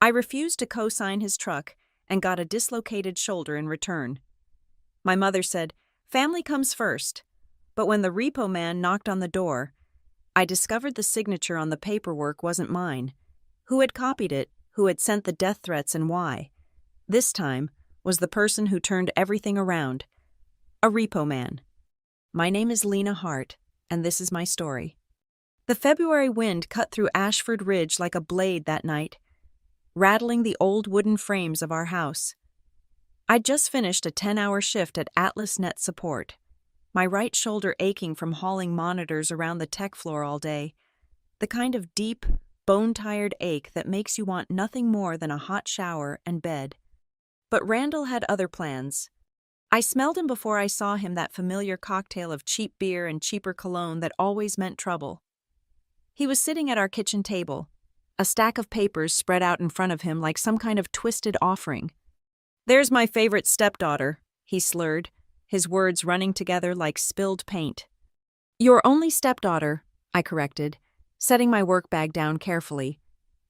I refused to co-sign his truck and got a dislocated shoulder in return. My mother said, "Family comes first." But when the repo man knocked on the door, I discovered the signature on the paperwork wasn't mine. Who had copied it, who had sent the death threats, and why? This time was the person who turned everything around. A repo man. My name is Lena Hart, and this is my story. The February wind cut through Ashford Ridge like a blade that night, rattling the old wooden frames of our house. I'd just finished a 10-hour shift at Atlas Net Support, my right shoulder aching from hauling monitors around the tech floor all day, the kind of deep, bone-tired ache that makes you want nothing more than a hot shower and bed. But Randall had other plans. I smelled him before I saw him, that familiar cocktail of cheap beer and cheaper cologne that always meant trouble. He was sitting at our kitchen table, a stack of papers spread out in front of him like some kind of twisted offering. "There's my favorite stepdaughter," he slurred, his words running together like spilled paint. "Your only stepdaughter," I corrected, setting my work bag down carefully.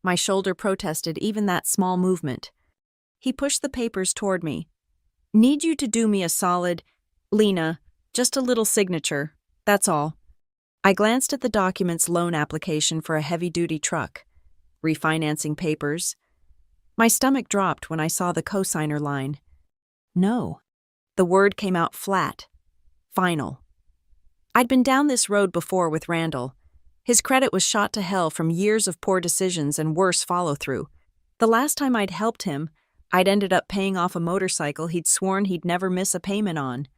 My shoulder protested even that small movement. He pushed the papers toward me. "Need you to do me a solid, Lena, just a little signature, that's all." I glanced at the document's loan application for a heavy-duty truck. Refinancing papers. My stomach dropped when I saw the cosigner line. No. The word came out flat. Final. I'd been down this road before with Randall. His credit was shot to hell from years of poor decisions and worse follow-through. The last time I'd helped him, I'd ended up paying off a motorcycle he'd sworn he'd never miss a payment on.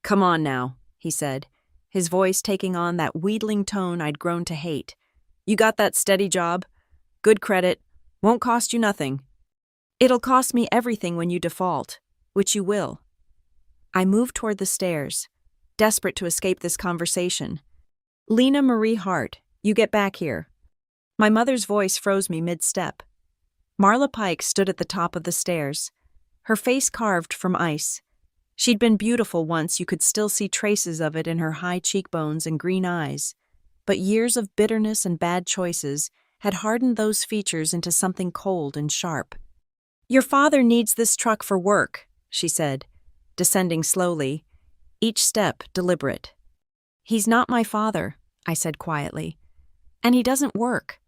"Come on now," he said, his voice taking on that wheedling tone I'd grown to hate. "You got that steady job? Good credit. Won't cost you nothing." "It'll cost me everything when you default, which you will." I moved toward the stairs, desperate to escape this conversation. "Lena Marie Hart, you get back here." My mother's voice froze me mid-step. Marla Pike stood at the top of the stairs, her face carved from ice. She'd been beautiful once, you could still see traces of it in her high cheekbones and green eyes, but years of bitterness and bad choices had hardened those features into something cold and sharp. "Your father needs this truck for work," she said, descending slowly, each step deliberate. "He's not my father," I said quietly, "and he doesn't work.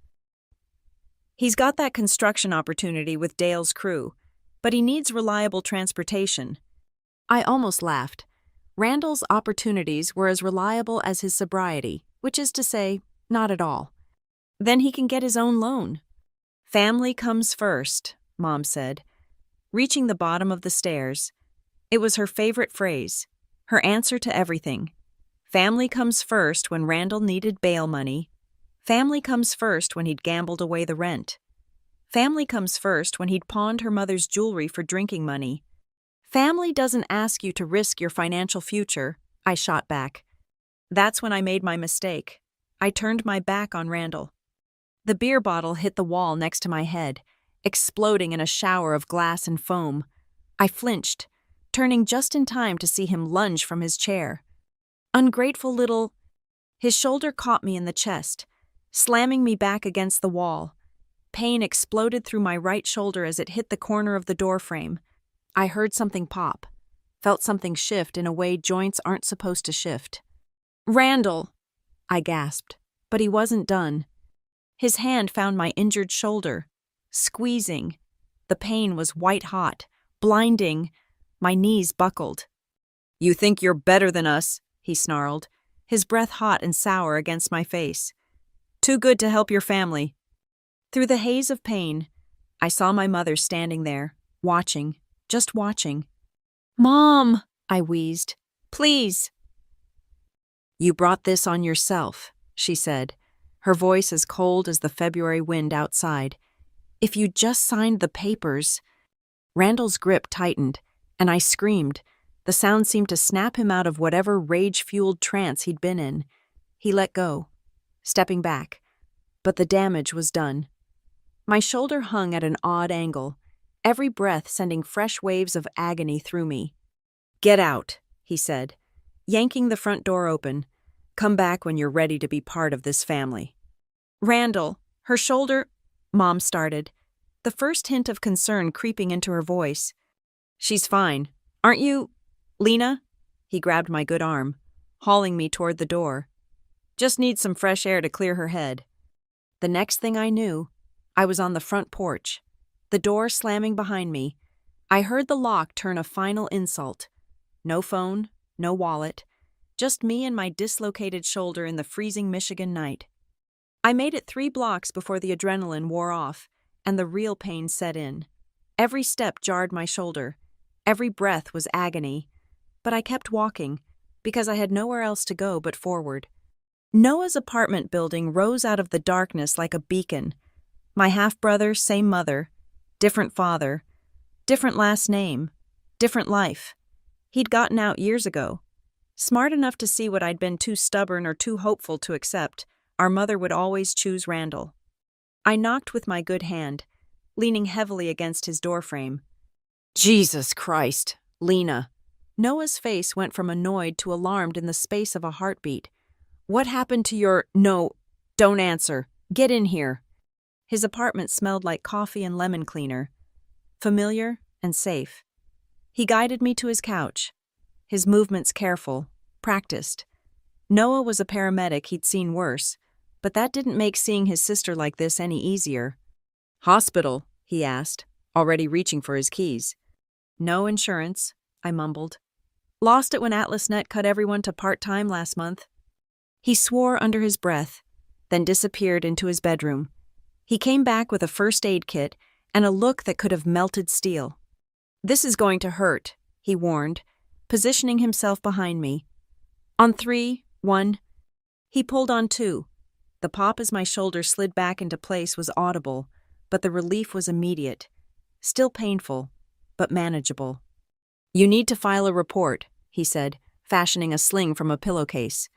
He's got that construction opportunity with Dale's crew, but he needs reliable transportation." I almost laughed. Randall's opportunities were as reliable as his sobriety, which is to say, not at all. Then he can get his own loan. "Family comes first," Mom said, reaching the bottom of the stairs. It was her favorite phrase, her answer to everything. Family comes first when Randall needed bail money. Family comes first when he'd gambled away the rent. Family comes first when he'd pawned her mother's jewelry for drinking money. "Family doesn't ask you to risk your financial future," I shot back. That's when I made my mistake. I turned my back on Randall. The beer bottle hit the wall next to my head, exploding in a shower of glass and foam. I flinched, turning just in time to see him lunge from his chair. Ungrateful little... His shoulder caught me in the chest, slamming me back against the wall. Pain exploded through my right shoulder as it hit the corner of the doorframe. I heard something pop, felt something shift in a way joints aren't supposed to shift. "Randall!" I gasped, but he wasn't done. His hand found my injured shoulder, squeezing. The pain was white-hot, blinding. My knees buckled. "You think you're better than us," he snarled, his breath hot and sour against my face. "Too good to help your family." Through the haze of pain, I saw my mother standing there, watching, just watching. "Mom," I wheezed, "please." "You brought this on yourself," she said, her voice as cold as the February wind outside. "If you just signed the papers." Randall's grip tightened, and I screamed. The sound seemed to snap him out of whatever rage-fueled trance he'd been in. He let go, stepping back, but the damage was done. My shoulder hung at an odd angle, every breath sending fresh waves of agony through me. "Get out," he said, yanking the front door open. "Come back when you're ready to be part of this family." "Randall," her shoulder, Mom started. the first hint of concern creeping into her voice. "She's fine. Aren't you, Lena?" He grabbed my good arm, hauling me toward the door. "Just needs some fresh air to clear her head." The next thing I knew, I was on the front porch, the door slamming behind me. I heard the lock turn a final insult. No phone, no wallet, just me and my dislocated shoulder in the freezing Michigan night. I made it 3 blocks before the adrenaline wore off, and the real pain set in. Every step jarred my shoulder. Every breath was agony. But I kept walking, because I had nowhere else to go but forward. Noah's apartment building rose out of the darkness like a beacon. My half-brother, same mother, different father, different last name, different life. He'd gotten out years ago. Smart enough to see what I'd been too stubborn or too hopeful to accept, our mother would always choose Randall. I knocked with my good hand, leaning heavily against his doorframe. "Jesus Christ, Lena." Noah's face went from annoyed to alarmed in the space of a heartbeat. "What happened to your— No, don't answer. Get in here." His apartment smelled like coffee and lemon cleaner. Familiar and safe. He guided me to his couch, his movements careful, practiced. Noah was a paramedic, he'd seen worse, but that didn't make seeing his sister like this any easier. "Hospital?" he asked, already reaching for his keys. "No insurance," I mumbled. "Lost it when AtlasNet cut everyone to part-time last month." He swore under his breath, then disappeared into his bedroom. He came back with a first aid kit and a look that could have melted steel. "This is going to hurt," he warned, positioning himself behind me. "On 3, 1. He pulled on 2. The pop as my shoulder slid back into place was audible, but the relief was immediate. Still painful, but manageable. "You need to file a report," he said, fashioning a sling from a pillowcase.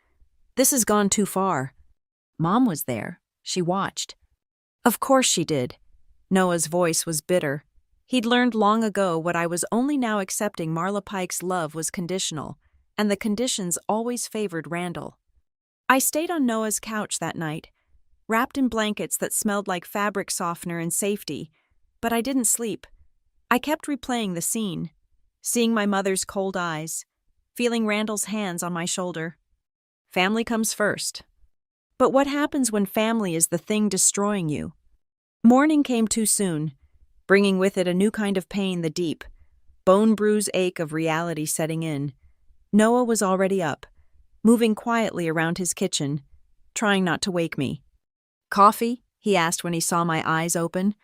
"This has gone too far." Mom was there. She watched. "Of course she did." Noah's voice was bitter. He'd learned long ago what I was only now accepting. Marla Pike's love was conditional, and the conditions always favored Randall. I stayed on Noah's couch that night, wrapped in blankets that smelled like fabric softener and safety, but I didn't sleep. I kept replaying the scene, seeing my mother's cold eyes, feeling Randall's hands on my shoulder. Family comes first. But what happens when family is the thing destroying you? Morning came too soon, bringing with it a new kind of pain, the deep, bone-bruise ache of reality setting in. Noah was already up, moving quietly around his kitchen, trying not to wake me. "Coffee?" he asked when he saw my eyes open.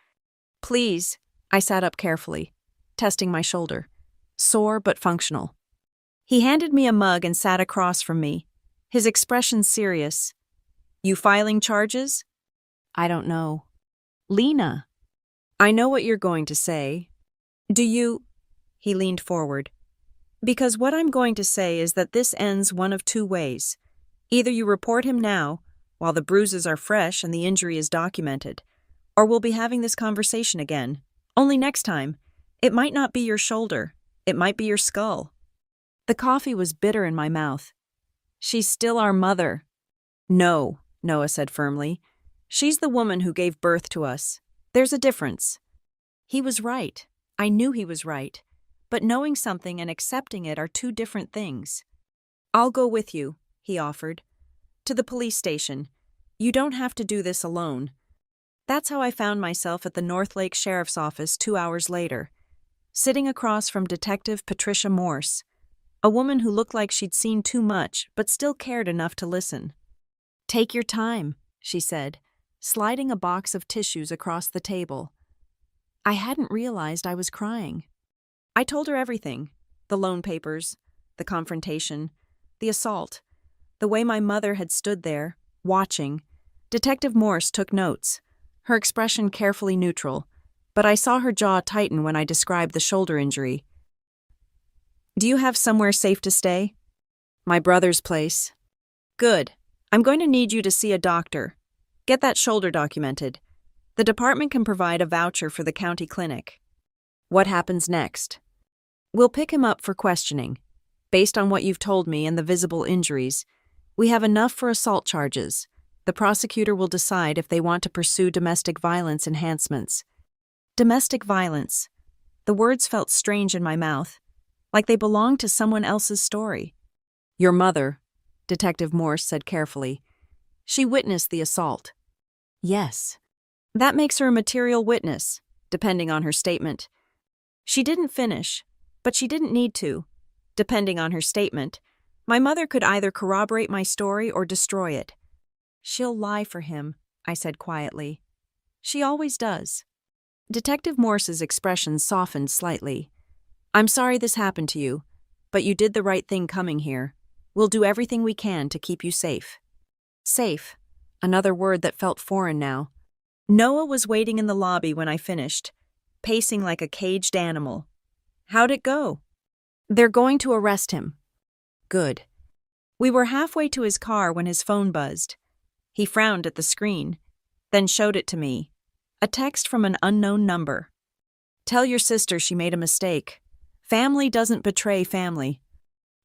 "Please." I sat up carefully, testing my shoulder. Sore but functional. He handed me a mug and sat across from me, his expression serious. "You filing charges?" "I don't know." "Lena." "I know what you're going to say. Do you—" He leaned forward. "Because what I'm going to say is that this ends one of 2 ways. Either you report him now, while the bruises are fresh and the injury is documented, or we'll be having this conversation again. Only next time, it might not be your shoulder. It might be your skull." The coffee was bitter in my mouth. "She's still our mother." "No," Noah said firmly. "She's the woman who gave birth to us. There's a difference." He was right. I knew he was right. But knowing something and accepting it are 2 different things. "I'll go with you," he offered. "To the police station. You don't have to do this alone." That's how I found myself at the North Lake Sheriff's Office 2 hours later, sitting across from Detective Patricia Morse, a woman who looked like she'd seen too much but still cared enough to listen. "Take your time," she said, sliding a box of tissues across the table. I hadn't realized I was crying. I told her everything, the loan papers, the confrontation, the assault, the way my mother had stood there, watching. Detective Morse took notes, her expression carefully neutral, but I saw her jaw tighten when I described the shoulder injury. "Do you have somewhere safe to stay?" "My brother's place." "Good. I'm going to need you to see a doctor. Get that shoulder documented. The department can provide a voucher for the county clinic." "What happens next?" "We'll pick him up for questioning. Based on what you've told me and the visible injuries, we have enough for assault charges. The prosecutor will decide if they want to pursue domestic violence enhancements." Domestic violence. The words felt strange in my mouth, like they belonged to someone else's story. Your mother, Detective Morse said carefully. She witnessed the assault. Yes. That makes her a material witness, depending on her statement. She didn't finish, but she didn't need to. Depending on her statement, my mother could either corroborate my story or destroy it. She'll lie for him, I said quietly. She always does. Detective Morse's expression softened slightly. I'm sorry this happened to you, but you did the right thing coming here. We'll do everything we can to keep you safe. Safe, another word that felt foreign now. Noah was waiting in the lobby when I finished, pacing like a caged animal. How'd it go? They're going to arrest him. Good. We were halfway to his car when his phone buzzed. He frowned at the screen, then showed it to me. A text from an unknown number. Tell your sister she made a mistake. Family doesn't betray family.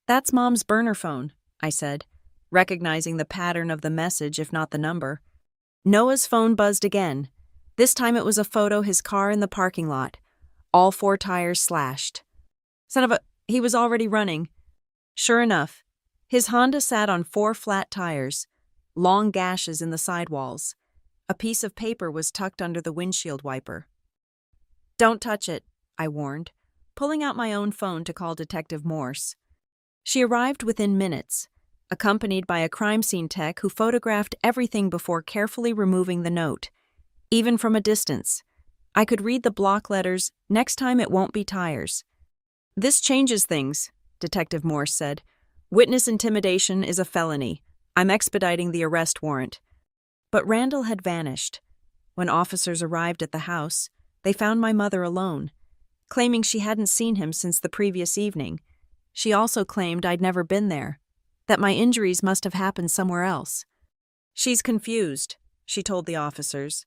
That's Mom's burner phone, I said, recognizing the pattern of the message if not the number. Noah's phone buzzed again. This time it was a photo his car in the parking lot. All 4 tires slashed. He was already running. Sure enough, his Honda sat on 4 flat tires, long gashes in the sidewalls. A piece of paper was tucked under the windshield wiper. Don't touch it, I warned, pulling out my own phone to call Detective Morse. She arrived within minutes, accompanied by a crime scene tech who photographed everything before carefully removing the note. Even from a distance, I could read the block letters, "Next time it won't be tires." This changes things, Detective Morse said. Witness intimidation is a felony. I'm expediting the arrest warrant. But Randall had vanished. When officers arrived at the house, they found my mother alone, claiming she hadn't seen him since the previous evening. She also claimed I'd never been there, that my injuries must have happened somewhere else. She's confused, she told the officers.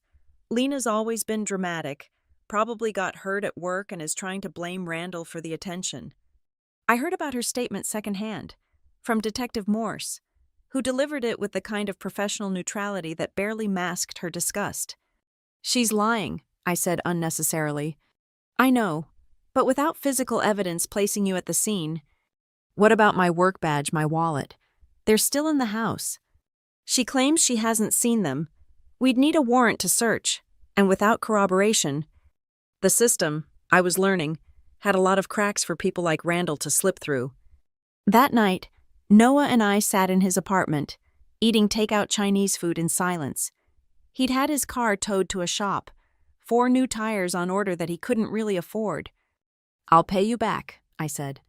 Lena's always been dramatic, probably got hurt at work and is trying to blame Randall for the attention. I heard about her statement secondhand, from Detective Morse, who delivered it with the kind of professional neutrality that barely masked her disgust. She's lying, I said unnecessarily. I know, but without physical evidence placing you at the scene. What about my work badge, my wallet? They're still in the house. She claims she hasn't seen them. We'd need a warrant to search, and without corroboration. The system, I was learning, had a lot of cracks for people like Randall to slip through. That night, Noah and I sat in his apartment, eating takeout Chinese food in silence. He'd had his car towed to a shop, 4 new tires on order that he couldn't really afford. I'll pay you back, I said.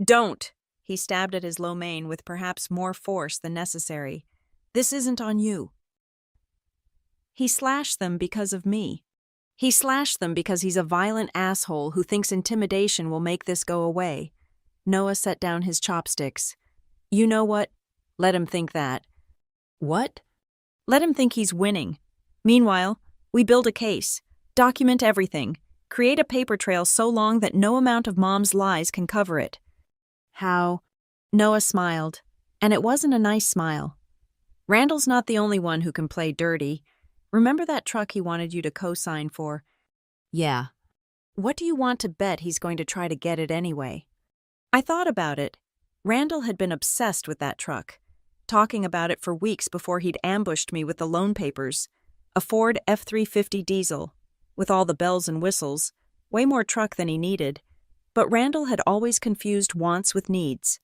Don't, he stabbed at his lo mein with perhaps more force than necessary. This isn't on you. He slashed them because of me. He slashed them because he's a violent asshole who thinks intimidation will make this go away. Noah set down his chopsticks. You know what? Let him think that. What? Let him think he's winning. Meanwhile, we build a case, document everything, create a paper trail so long that no amount of Mom's lies can cover it. How? Noah smiled, and it wasn't a nice smile. Randall's not the only one who can play dirty. Remember that truck he wanted you to co-sign for? Yeah. What do you want to bet he's going to try to get it anyway? I thought about it. Randall had been obsessed with that truck, talking about it for weeks before he'd ambushed me with the loan papers. A Ford F-350 diesel, with all the bells and whistles, way more truck than he needed, but Randall had always confused wants with needs.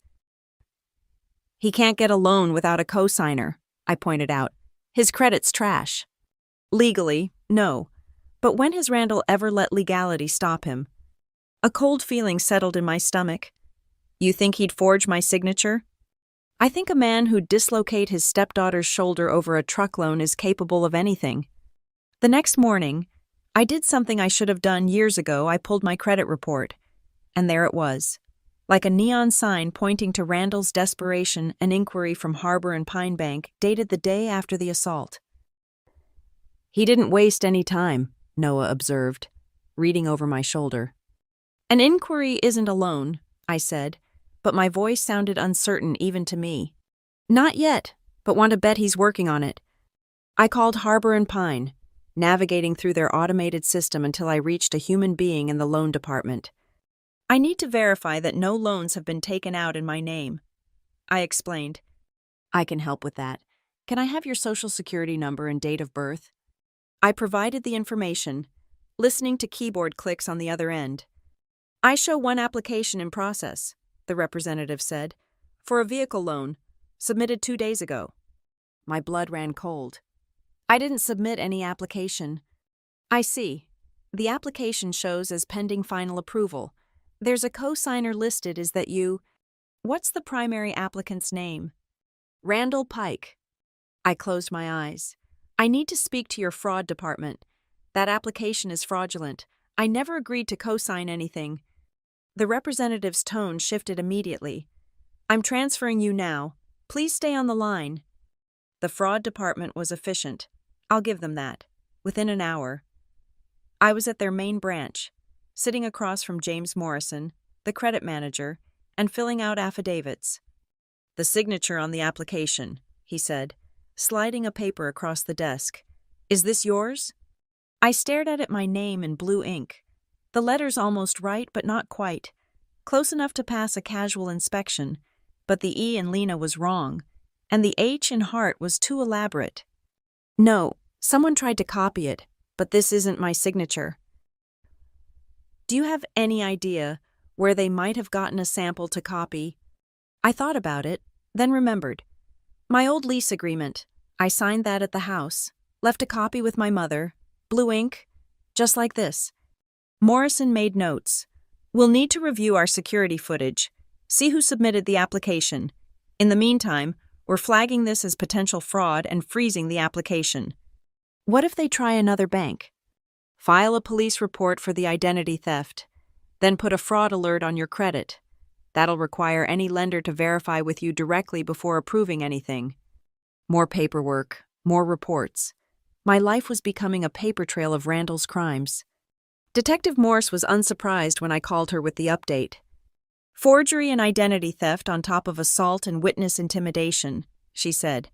He can't get a loan without a co-signer, I pointed out. His credit's trash. Legally, no. But when has Randall ever let legality stop him? A cold feeling settled in my stomach. You think he'd forge my signature? I think a man who'd dislocate his stepdaughter's shoulder over a truck loan is capable of anything. The next morning, I did something I should have done years ago. I pulled my credit report. And there it was. Like a neon sign pointing to Randall's desperation, an inquiry from Harbor and Pine Bank dated the day after the assault. He didn't waste any time, Noah observed, reading over my shoulder. An inquiry isn't a loan, I said, but my voice sounded uncertain even to me. Not yet, but want to bet he's working on it. I called Harbor and Pine. navigating through their automated system until I reached a human being in the loan department. I need to verify that no loans have been taken out in my name, I explained. I can help with that. Can I have your social security number and date of birth? I provided the information, listening to keyboard clicks on the other end. I show one application in process, the representative said, for a vehicle loan, submitted 2 days ago. My blood ran cold. I didn't submit any application. I see. The application shows as pending final approval. There's a co-signer listed as that you. What's the primary applicant's name? Randall Pike. I closed my eyes. I need to speak to your fraud department. That application is fraudulent. I never agreed to co-sign anything. The representative's tone shifted immediately. I'm transferring you now. Please stay on the line. The fraud department was efficient. I'll give them that. Within an hour. I was at their main branch, sitting across from James Morrison, the credit manager, and filling out affidavits. The signature on the application, he said, sliding a paper across the desk. Is this yours? I stared at it, my name in blue ink. The letters almost right, but not quite. Close enough to pass a casual inspection, but the E in Lena was wrong, and the H in Hart was too elaborate. No, someone tried to copy it, but this isn't my signature. Do you have any idea where they might have gotten a sample to copy? I thought about it, then remembered. My old lease agreement. I signed that at the house, left a copy with my mother, blue ink, just like this. Morrison made notes. We'll need to review our security footage, see who submitted the application. In the meantime, we're flagging this as potential fraud and freezing the application. What if they try another bank? File a police report for the identity theft, then put a fraud alert on your credit. That'll require any lender to verify with you directly before approving anything. More paperwork, more reports. My life was becoming a paper trail of Randall's crimes. Detective Morse was unsurprised when I called her with the update. Forgery and identity theft on top of assault and witness intimidation, she said.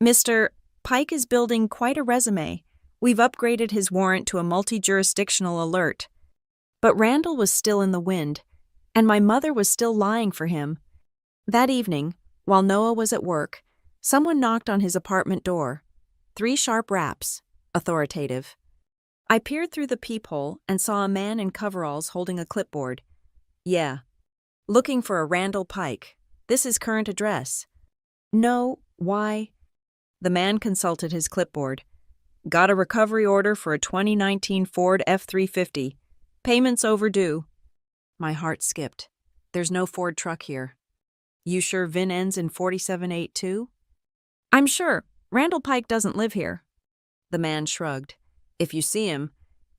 Mr. Pike is building quite a resume. We've upgraded his warrant to a multi-jurisdictional alert. But Randall was still in the wind, and my mother was still lying for him. That evening, while Noah was at work, someone knocked on his apartment door. 3 sharp raps, authoritative. I peered through the peephole and saw a man in coveralls holding a clipboard. Yeah. Looking for a Randall Pike. This is current address. No, why? The man consulted his clipboard. Got a recovery order for a 2019 Ford F-350. Payments overdue. My heart skipped. There's no Ford truck here. You sure VIN ends in 4782? I'm sure. Randall Pike doesn't live here. The man shrugged. If you see him,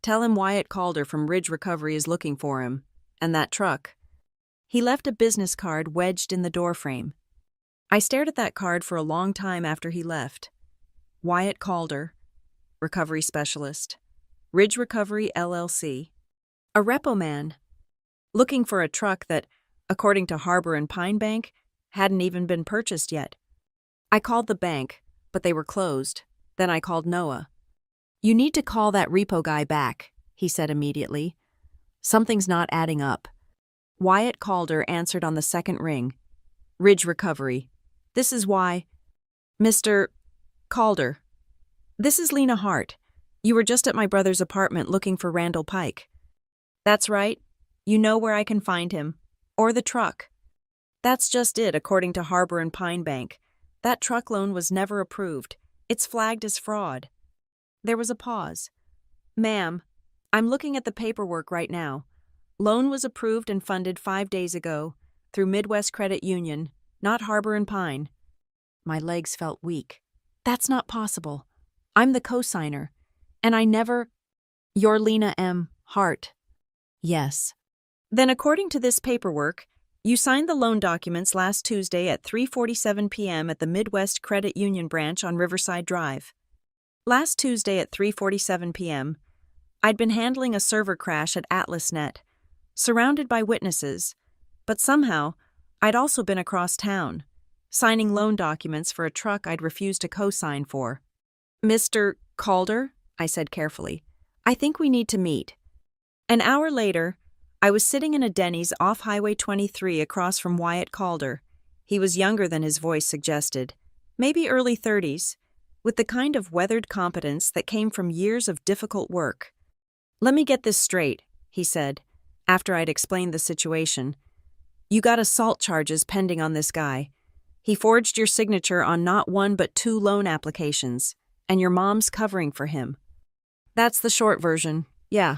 tell him Wyatt Calder from Ridge Recovery is looking for him. And that truck. He left a business card wedged in the doorframe. I stared at that card for a long time after he left. Wyatt Calder, recovery specialist. Ridge Recovery, LLC. A repo man. Looking for a truck that, according to Harbor and Pine Bank, hadn't even been purchased yet. I called the bank, but they were closed. Then I called Noah. You need to call that repo guy back, he said immediately. Something's not adding up. Wyatt Calder answered on the second ring. Ridge Recovery. This is why. Mr. Calder. This is Lena Hart. You were just at my brother's apartment looking for Randall Pike. That's right. You know where I can find him. Or the truck. That's just it, according to Harbor and Pine Bank. That truck loan was never approved. It's flagged as fraud. There was a pause. Ma'am, I'm looking at the paperwork right now. Loan was approved and funded 5 days ago through Midwest Credit Union, not Harbor and Pine. My legs felt weak. That's not possible. I'm the co-signer, and I never... You're Lena M. Hart. Yes. Then according to this paperwork, you signed the loan documents last Tuesday at 3:47 p.m. at the Midwest Credit Union branch on Riverside Drive. Last Tuesday at 3:47 p.m., I'd been handling a server crash at AtlasNet, surrounded by witnesses, but somehow I'd also been across town, signing loan documents for a truck I'd refused to co-sign for. Mr. Calder, I said carefully. I think we need to meet. An hour later, I was sitting in a Denny's off Highway 23 across from Wyatt Calder. He was younger than his voice suggested, maybe early 30s, with the kind of weathered competence that came from years of difficult work. Let me get this straight, he said, after I'd explained the situation. You got assault charges pending on this guy. He forged your signature on not one but 2 loan applications, and your mom's covering for him. That's the short version, yeah.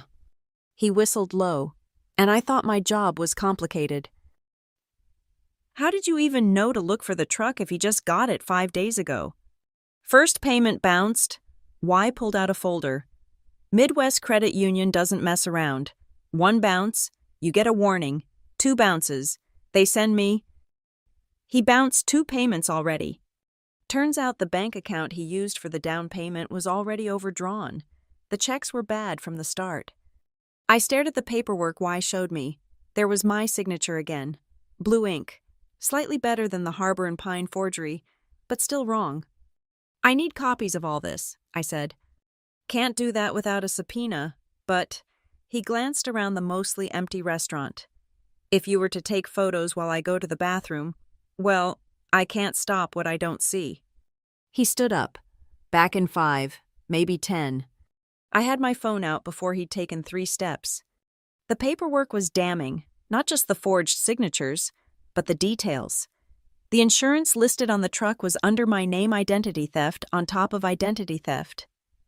He whistled low, and I thought my job was complicated. How did you even know to look for the truck if he just got it 5 days ago? First payment bounced. Y pulled out a folder. Midwest Credit Union doesn't mess around. 1 bounce, you get a warning. 2 bounces, they send me. He bounced 2 payments already. Turns out the bank account he used for the down payment was already overdrawn. The checks were bad from the start. I stared at the paperwork Y showed me. There was my signature again. Blue ink. Slightly better than the Harbor and Pine forgery, but still wrong. I need copies of all this, I said. Can't do that without a subpoena, but... He glanced around the mostly empty restaurant. If you were to take photos while I go to the bathroom, well, I can't stop what I don't see. He stood up. Back in 5, maybe 10. I had my phone out before he'd taken 3 steps. The paperwork was damning, not just the forged signatures, but the details. The insurance listed on the truck was under my name identity theft on top of identity theft.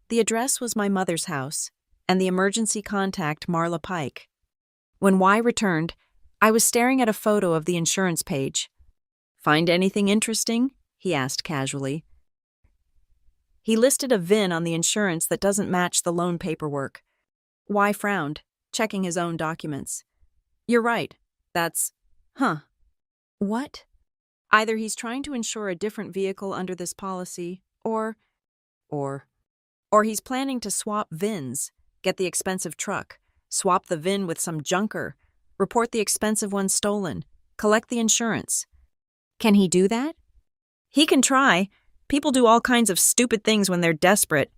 The address was my mother's house, and the emergency contact Marla Pike. When Y returned, I was staring at a photo of the insurance page. Find anything interesting? He asked casually. He listed a VIN on the insurance that doesn't match the loan paperwork. Y frowned, checking his own documents. You're right. That's... What? Either he's trying to insure a different vehicle under this policy, or he's planning to swap VINs, get the expensive truck, swap the VIN with some junker, report the expensive one stolen, collect the insurance. Can he do that? He can try. People do all kinds of stupid things when they're desperate.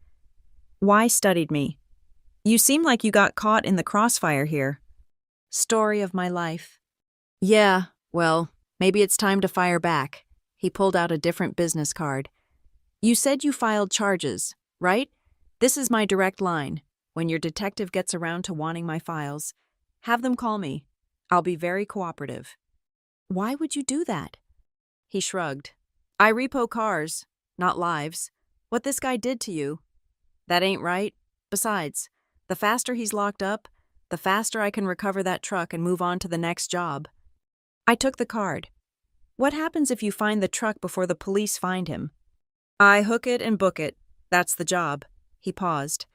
Y studied me. You seem like you got caught in the crossfire here. Story of my life. Yeah, well, maybe it's time to fire back. He pulled out a different business card. You said you filed charges, right? This is my direct line. When your detective gets around to wanting my files, have them call me. I'll be very cooperative. Why would you do that? He shrugged. I repo cars, not lives. What this guy did to you, that ain't right. Besides, the faster he's locked up, the faster I can recover that truck and move on to the next job. I took the card. What happens if you find the truck before the police find him? I hook it and book it. That's the job. He paused.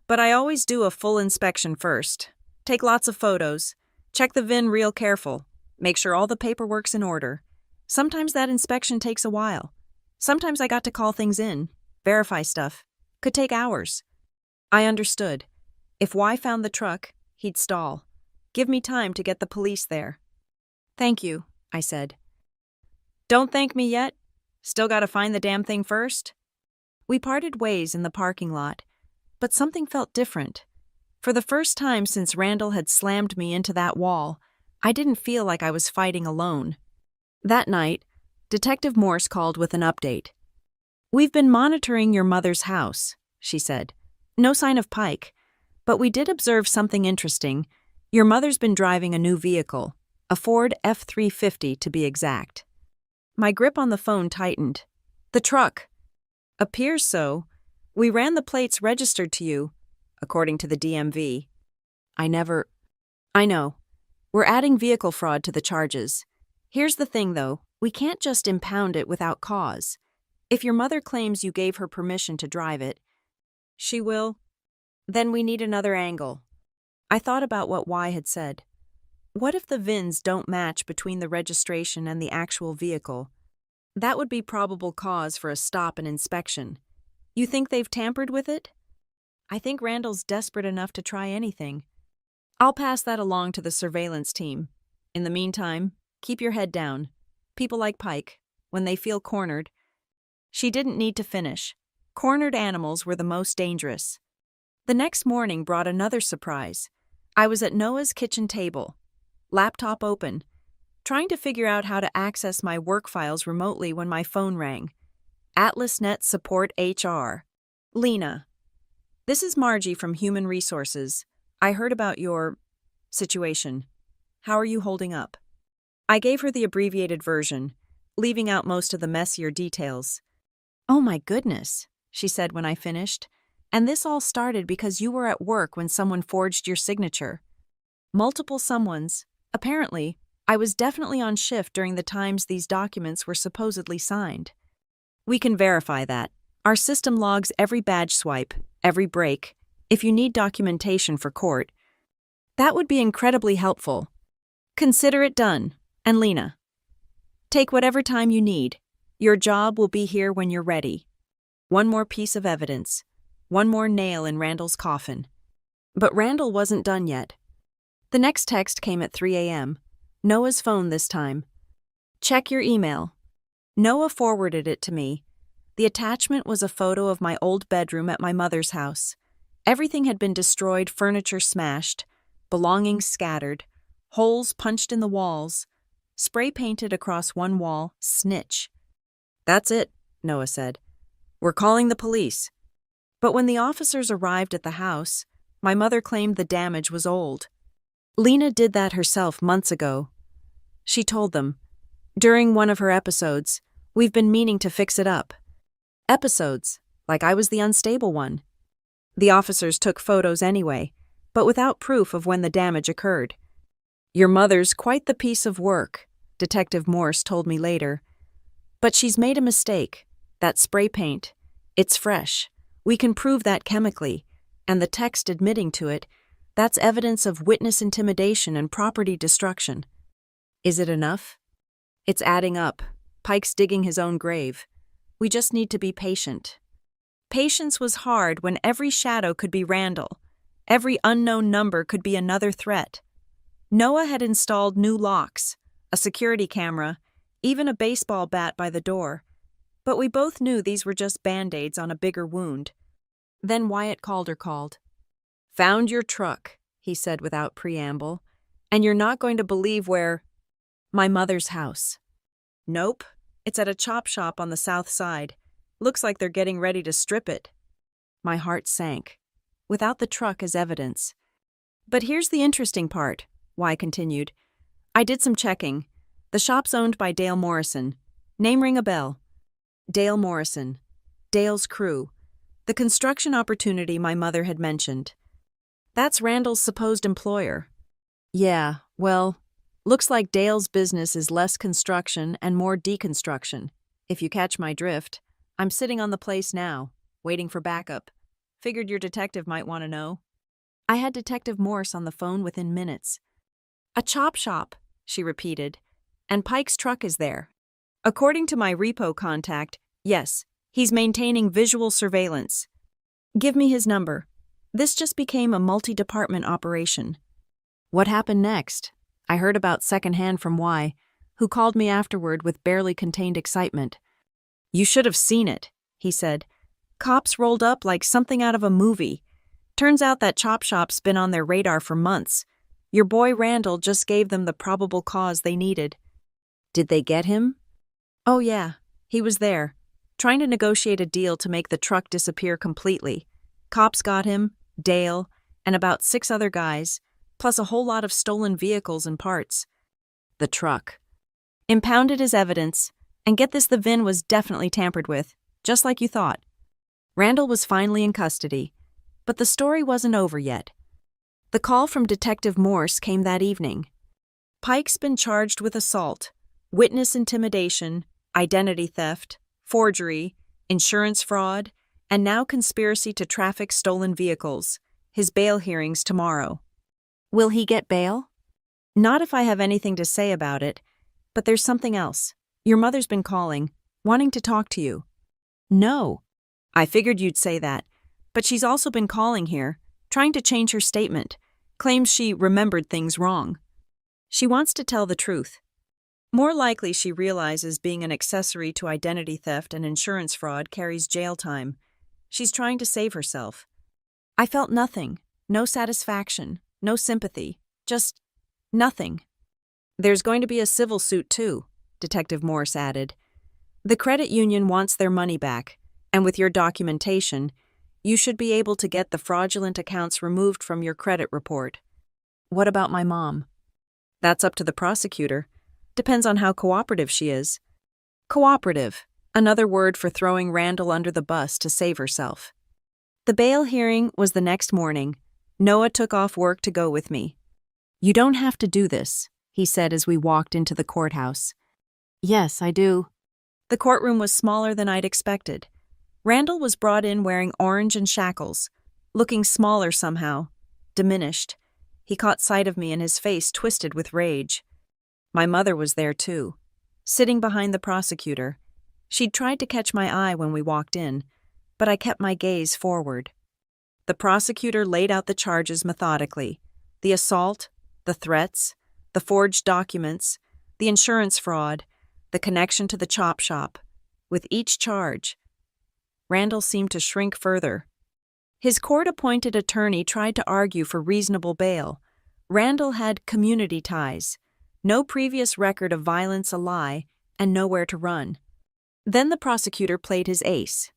But I always do a full inspection first. Take lots of photos. Check the VIN real careful. Make sure all the paperwork's in order. Sometimes that inspection takes a while. Sometimes I got to call things in, verify stuff. Could take hours. I understood. If Y found the truck, he'd stall. Give me time to get the police there. Thank you, I said. Don't thank me yet. Still gotta find the damn thing first. We parted ways in the parking lot, but something felt different. For the first time since Randall had slammed me into that wall, I didn't feel like I was fighting alone. That night, Detective Morse called with an update. We've been monitoring your mother's house, she said. No sign of Pike, but we did observe something interesting. Your mother's been driving a new vehicle, a Ford F-350 to be exact. My grip on the phone tightened. The truck. Appears so. We ran the plates registered to you, according to the DMV. I know. We're adding vehicle fraud to the charges. Here's the thing, though. We can't just impound it without cause. If your mother claims you gave her permission to drive it, she will. Then we need another angle. I thought about what Y had said. What if the VINs don't match between the registration and the actual vehicle? That would be probable cause for a stop and inspection. You think they've tampered with it? I think Randall's desperate enough to try anything. I'll pass that along to the surveillance team. In the meantime, keep your head down. People like Pike, when they feel cornered. She didn't need to finish. Cornered animals were the most dangerous. The next morning brought another surprise. I was at Noah's kitchen table, laptop open, trying to figure out how to access my work files remotely when my phone rang. AtlasNet Support HR. Lena. This is Margie from Human Resources. I heard about your situation. How are you holding up? I gave her the abbreviated version, leaving out most of the messier details. Oh my goodness, she said when I finished. And this all started because you were at work when someone forged your signature. Multiple someones. Apparently, I was definitely on shift during the times these documents were supposedly signed. We can verify that. Our system logs every badge swipe, every break, if you need documentation for court. That would be incredibly helpful. Consider it done. And Lena, take whatever time you need. Your job will be here when you're ready. One more piece of evidence. One more nail in Randall's coffin. But Randall wasn't done yet. The next text came at 3 a.m. Noah's phone this time. Check your email. Noah forwarded it to me. The attachment was a photo of my old bedroom at my mother's house. Everything had been destroyed, furniture smashed, belongings scattered, holes punched in the walls, spray painted across one wall, snitch. That's it, Noah said. We're calling the police. But when the officers arrived at the house, my mother claimed the damage was old. Lena did that herself months ago. She told them, during one of her episodes, we've been meaning to fix it up. Episodes, like I was the unstable one. The officers took photos anyway, but without proof of when the damage occurred. Your mother's quite the piece of work, Detective Morse told me later. But she's made a mistake. That spray paint, it's fresh. We can prove that chemically, and the text admitting to it, that's evidence of witness intimidation and property destruction. Is it enough? It's adding up. Pike's digging his own grave. We just need to be patient. Patience was hard when every shadow could be Randall. Every unknown number could be another threat. Noah had installed new locks, a security camera, even a baseball bat by the door. But we both knew these were just Band-Aids on a bigger wound. Then Wyatt Calder called. Found your truck, he said without preamble. And you're not going to believe where... My mother's house. Nope. It's at a chop shop on the south side. Looks like they're getting ready to strip it. My heart sank. Without the truck as evidence. But here's the interesting part, Y continued. I did some checking. The shop's owned by Dale Morrison. Name ring a bell. Dale Morrison. Dale's crew. The construction opportunity my mother had mentioned. That's Randall's supposed employer. Yeah, well, looks like Dale's business is less construction and more deconstruction. If you catch my drift, I'm sitting on the place now, waiting for backup. Figured your detective might want to know. I had Detective Morse on the phone within minutes. A chop shop, she repeated, and Pike's truck is there. According to my repo contact, yes, he's maintaining visual surveillance. Give me his number. This just became a multi-department operation. What happened next? I heard about secondhand from Y, who called me afterward with barely contained excitement. You should have seen it, he said. Cops rolled up like something out of a movie. Turns out that chop shop's been on their radar for months. Your boy Randall just gave them the probable cause they needed. Did they get him? Oh yeah, he was there, trying to negotiate a deal to make the truck disappear completely. Cops got him, Dale, and about 6 other guys, plus a whole lot of stolen vehicles and parts. The truck. Impounded as evidence, and get this, the VIN was definitely tampered with, just like you thought. Randall was finally in custody, but the story wasn't over yet. The call from Detective Morse came that evening. Pike's been charged with assault, witness intimidation, identity theft, forgery, insurance fraud, and now conspiracy to traffic stolen vehicles. His bail hearings tomorrow. Will he get bail? Not if I have anything to say about it, but there's something else. Your mother's been calling, wanting to talk to you. No. I figured you'd say that, but she's also been calling here, trying to change her statement, claims she remembered things wrong. She wants to tell the truth. More likely she realizes being an accessory to identity theft and insurance fraud carries jail time. She's trying to save herself. I felt nothing, no satisfaction, no sympathy, just nothing. There's going to be a civil suit too, Detective Morse added. The credit union wants their money back, and with your documentation, you should be able to get the fraudulent accounts removed from your credit report. What about my mom? That's up to the prosecutor. Depends on how cooperative she is. Cooperative, another word for throwing Randall under the bus to save herself. The bail hearing was the next morning. Noah took off work to go with me. You don't have to do this, he said as we walked into the courthouse. Yes, I do. The courtroom was smaller than I'd expected. Randall was brought in wearing orange and shackles, looking smaller somehow, diminished. He caught sight of me and his face twisted with rage. My mother was there too, sitting behind the prosecutor. She'd tried to catch my eye when we walked in, but I kept my gaze forward. The prosecutor laid out the charges methodically: the assault, the threats, the forged documents, the insurance fraud, the connection to the chop shop. With each charge, Randall seemed to shrink further. His court-appointed attorney tried to argue for reasonable bail. Randall had community ties, no previous record of violence a lie, and nowhere to run. Then the prosecutor played his ace.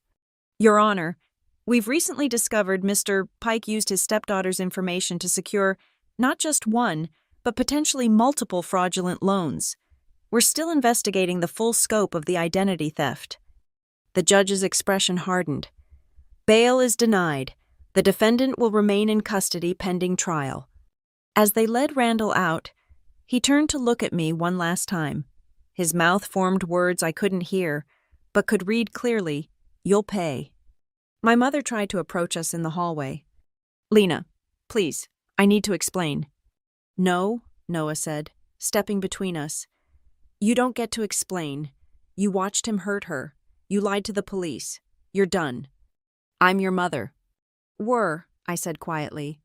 Your Honor, we've recently discovered Mr. Pike used his stepdaughter's information to secure not just one, but potentially multiple fraudulent loans. We're still investigating the full scope of the identity theft. The judge's expression hardened. Bail is denied. The defendant will remain in custody pending trial. As they led Randall out, he turned to look at me one last time. His mouth formed words I couldn't hear, but could read clearly: "You'll pay." My mother tried to approach us in the hallway. Lena, please, I need to explain. No, Noah said, stepping between us. You don't get to explain. You watched him hurt her. You lied to the police. You're done. I'm your mother. Were, I said quietly.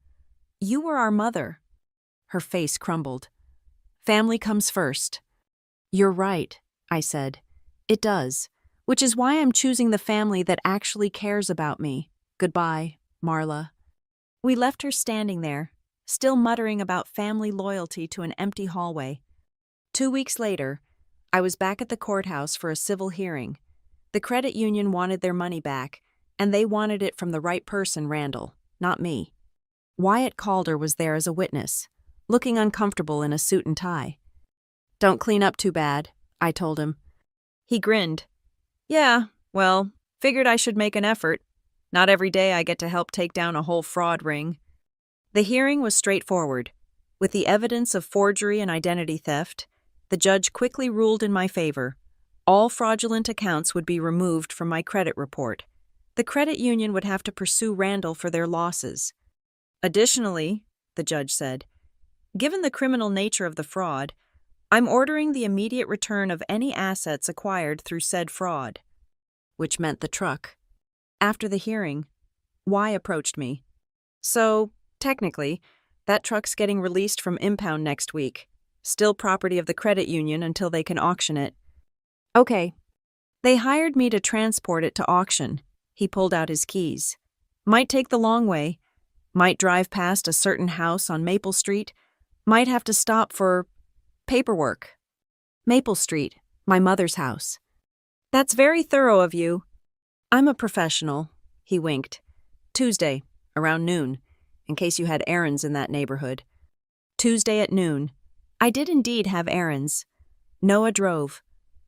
You were our mother. Her face crumbled. Family comes first. You're right, I said. It does, which is why I'm choosing the family that actually cares about me. Goodbye, Marla. We left her standing there, still muttering about family loyalty to an empty hallway. 2 weeks later, I was back at the courthouse for a civil hearing. The credit union wanted their money back, and they wanted it from the right person, Randall, not me. Wyatt Calder was there as a witness, looking uncomfortable in a suit and tie. Don't clean up too bad, I told him. He grinned. Yeah, well, figured I should make an effort. Not every day I get to help take down a whole fraud ring. The hearing was straightforward. With the evidence of forgery and identity theft, the judge quickly ruled in my favor. All fraudulent accounts would be removed from my credit report. The credit union would have to pursue Randall for their losses. Additionally, the judge said, given the criminal nature of the fraud, I'm ordering the immediate return of any assets acquired through said fraud, which meant the truck. After the hearing, Y approached me. So, technically, that truck's getting released from impound next week. Still property of the credit union until they can auction it. Okay. They hired me to transport it to auction. He pulled out his keys. Might take the long way. Might drive past a certain house on Maple Street. Might have to stop for paperwork. Maple Street, my mother's house. That's very thorough of you. I'm a professional, he winked. Tuesday, around noon, in case you had errands in that neighborhood. Tuesday at noon. I did indeed have errands. Noah drove,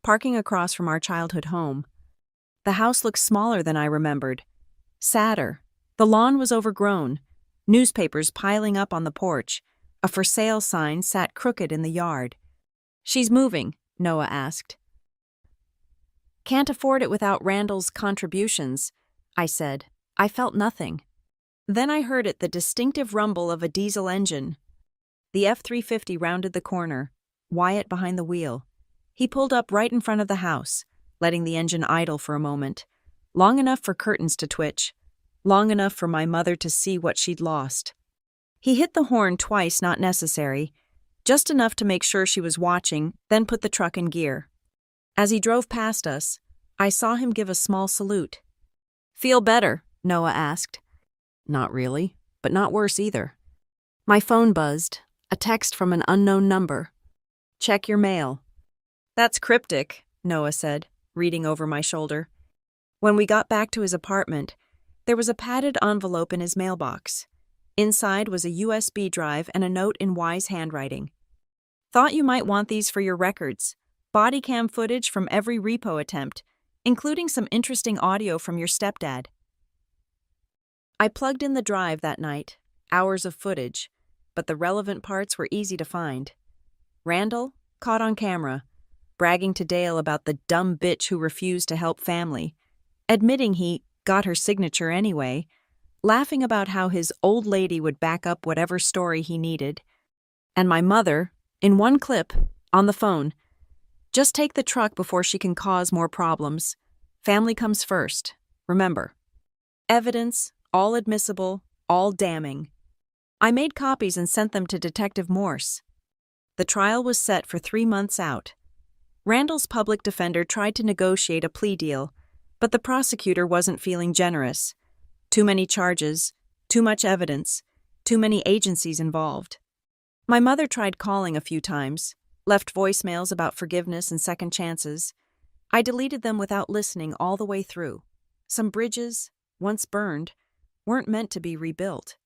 parking across from our childhood home. The house looked smaller than I remembered. Sadder. The lawn was overgrown. Newspapers piling up on the porch. A for sale sign sat crooked in the yard. She's moving, Noah asked. Can't afford it without Randall's contributions, I said. I felt nothing. Then I heard the distinctive rumble of a diesel engine. The F-350 rounded the corner, Wyatt behind the wheel. He pulled up right in front of the house, letting the engine idle for a moment, long enough for curtains to twitch, long enough for my mother to see what she'd lost. He hit the horn twice, not necessary, just enough to make sure she was watching, then put the truck in gear. As he drove past us, I saw him give a small salute. Feel better? Noah asked. Not really, but not worse either. My phone buzzed, a text from an unknown number. Check your mail. That's cryptic, Noah said, reading over my shoulder. When we got back to his apartment, there was a padded envelope in his mailbox. Inside was a USB drive and a note in Y's handwriting. Thought you might want these for your records. Body cam footage from every repo attempt, including some interesting audio from your stepdad. I plugged in the drive that night, hours of footage, but the relevant parts were easy to find. Randall, caught on camera, bragging to Dale about the dumb bitch who refused to help family, admitting he got her signature anyway, laughing about how his old lady would back up whatever story he needed, and my mother, in one clip, on the phone, just take the truck before she can cause more problems. Family comes first, remember. Evidence, all admissible, all damning. I made copies and sent them to Detective Morse. The trial was set for 3 months out. Randall's public defender tried to negotiate a plea deal, but the prosecutor wasn't feeling generous. Too many charges, too much evidence, too many agencies involved. My mother tried calling a few times, left voicemails about forgiveness and second chances. I deleted them without listening all the way through. Some bridges, once burned, weren't meant to be rebuilt.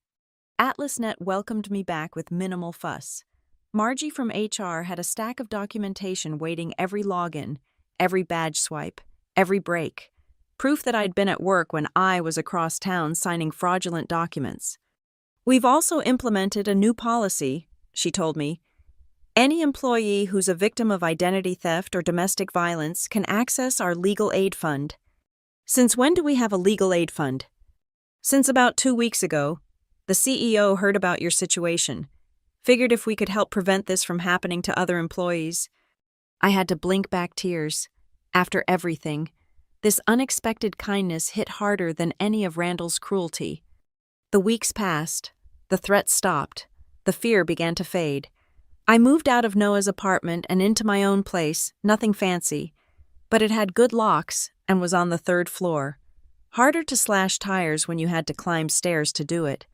AtlasNet welcomed me back with minimal fuss. Margie from HR had a stack of documentation waiting every login, every badge swipe, every break. Proof that I'd been at work when I was across town signing fraudulent documents. We've also implemented a new policy, she told me. Any employee who's a victim of identity theft or domestic violence can access our legal aid fund. Since when do we have a legal aid fund? Since about 2 weeks ago. The CEO heard about your situation. Figured if we could help prevent this from happening to other employees. I had to blink back tears. After everything, this unexpected kindness hit harder than any of Randall's cruelty. The weeks passed. The threats stopped. The fear began to fade. I moved out of Noah's apartment and into my own place, nothing fancy. But it had good locks and was on the 3rd floor. Harder to slash tires when you had to climb stairs to do it.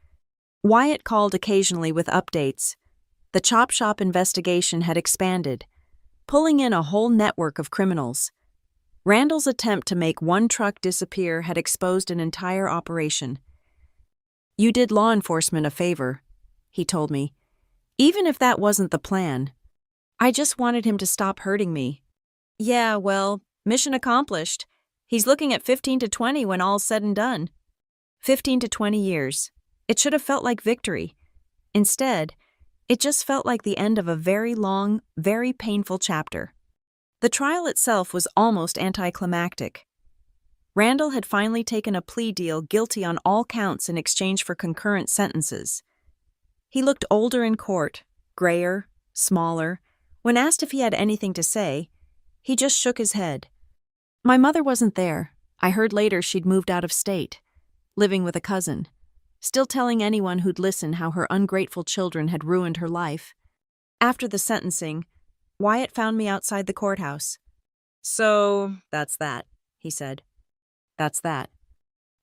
Wyatt called occasionally with updates. The Chop Shop investigation had expanded, pulling in a whole network of criminals. Randall's attempt to make one truck disappear had exposed an entire operation. You did law enforcement a favor, he told me. Even if that wasn't the plan. I just wanted him to stop hurting me. Yeah, well, mission accomplished. He's looking at 15 to 20 when all's said and done. 15 to 20 years. It should have felt like victory. Instead, it just felt like the end of a very long, very painful chapter. The trial itself was almost anticlimactic. Randall had finally taken a plea deal guilty on all counts in exchange for concurrent sentences. He looked older in court, grayer, smaller. When asked if he had anything to say, he just shook his head. My mother wasn't there. I heard later she'd moved out of state, living with a cousin. Still telling anyone who'd listen how her ungrateful children had ruined her life. After the sentencing, Wyatt found me outside the courthouse. So, that's that, he said. That's that.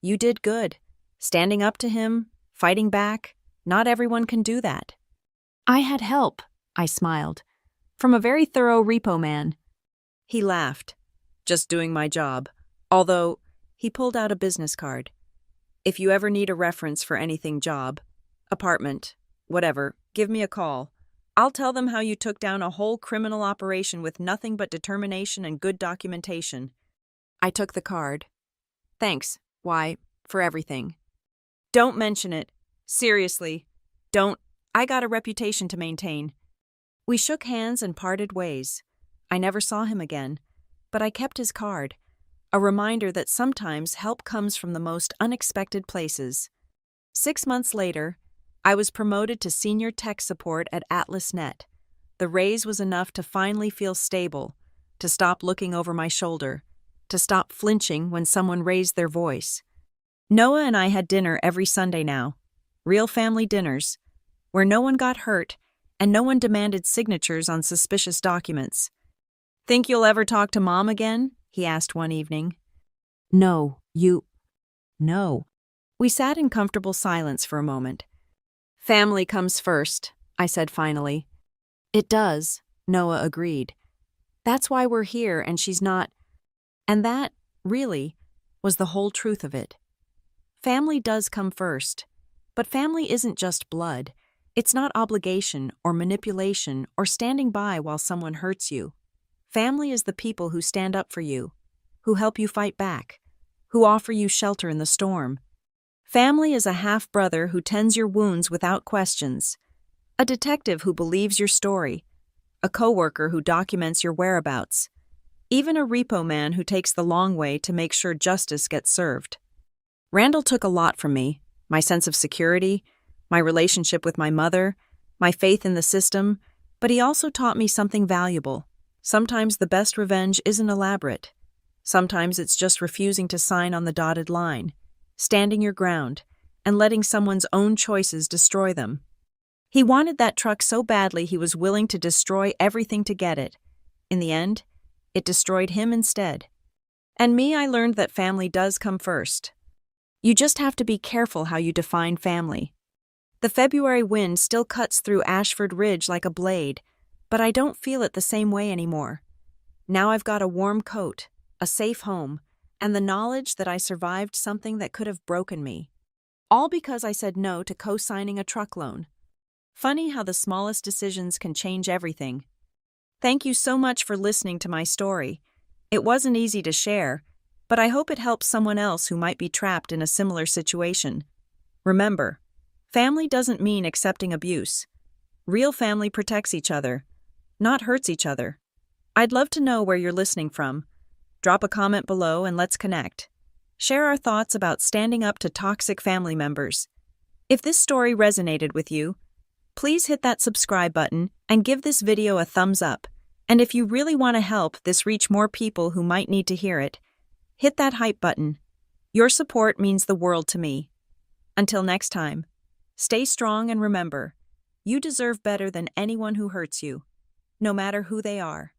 You did good. Standing up to him, fighting back. Not everyone can do that. I had help, I smiled. From a very thorough repo man. He laughed. Just doing my job. Although, he pulled out a business card. If you ever need a reference for anything job, apartment, whatever, give me a call. I'll tell them how you took down a whole criminal operation with nothing but determination and good documentation. I took the card. Thanks, for everything. Don't mention it. Seriously. Don't. I got a reputation to maintain. We shook hands and parted ways. I never saw him again, but I kept his card. A reminder that sometimes help comes from the most unexpected places. 6 months later, I was promoted to senior tech support at AtlasNet. The raise was enough to finally feel stable, to stop looking over my shoulder, to stop flinching when someone raised their voice. Noah and I had dinner every Sunday now, real family dinners, where no one got hurt and no one demanded signatures on suspicious documents. Think you'll ever talk to Mom again? He asked one evening. No. We sat in comfortable silence for a moment. Family comes first, I said finally. It does, Noah agreed. That's why we're here and she's not. And that, really, was the whole truth of it. Family does come first. But family isn't just blood. It's not obligation or manipulation or standing by while someone hurts you. Family is the people who stand up for you, who help you fight back, who offer you shelter in the storm. Family is a half-brother who tends your wounds without questions, a detective who believes your story, a coworker who documents your whereabouts, even a repo man who takes the long way to make sure justice gets served. Randall took a lot from me, my sense of security, my relationship with my mother, my faith in the system, but he also taught me something valuable. Sometimes the best revenge isn't elaborate. Sometimes it's just refusing to sign on the dotted line, standing your ground, and letting someone's own choices destroy them. He wanted that truck so badly he was willing to destroy everything to get it. In the end, it destroyed him instead. And me, I learned that family does come first. You just have to be careful how you define family. The February wind still cuts through Ashford Ridge like a blade, but I don't feel it the same way anymore. Now I've got a warm coat, a safe home, and the knowledge that I survived something that could have broken me. All because I said no to co-signing a truck loan. Funny how the smallest decisions can change everything. Thank you so much for listening to my story. It wasn't easy to share, but I hope it helps someone else who might be trapped in a similar situation. Remember, family doesn't mean accepting abuse. Real family protects each other, not hurts each other. I'd love to know where you're listening from. Drop a comment below and let's connect. Share our thoughts about standing up to toxic family members. If this story resonated with you, please hit that subscribe button and give this video a thumbs up. And if you really want to help this reach more people who might need to hear it, hit that hype button. Your support means the world to me. Until next time, stay strong and remember, you deserve better than anyone who hurts you, no matter who they are.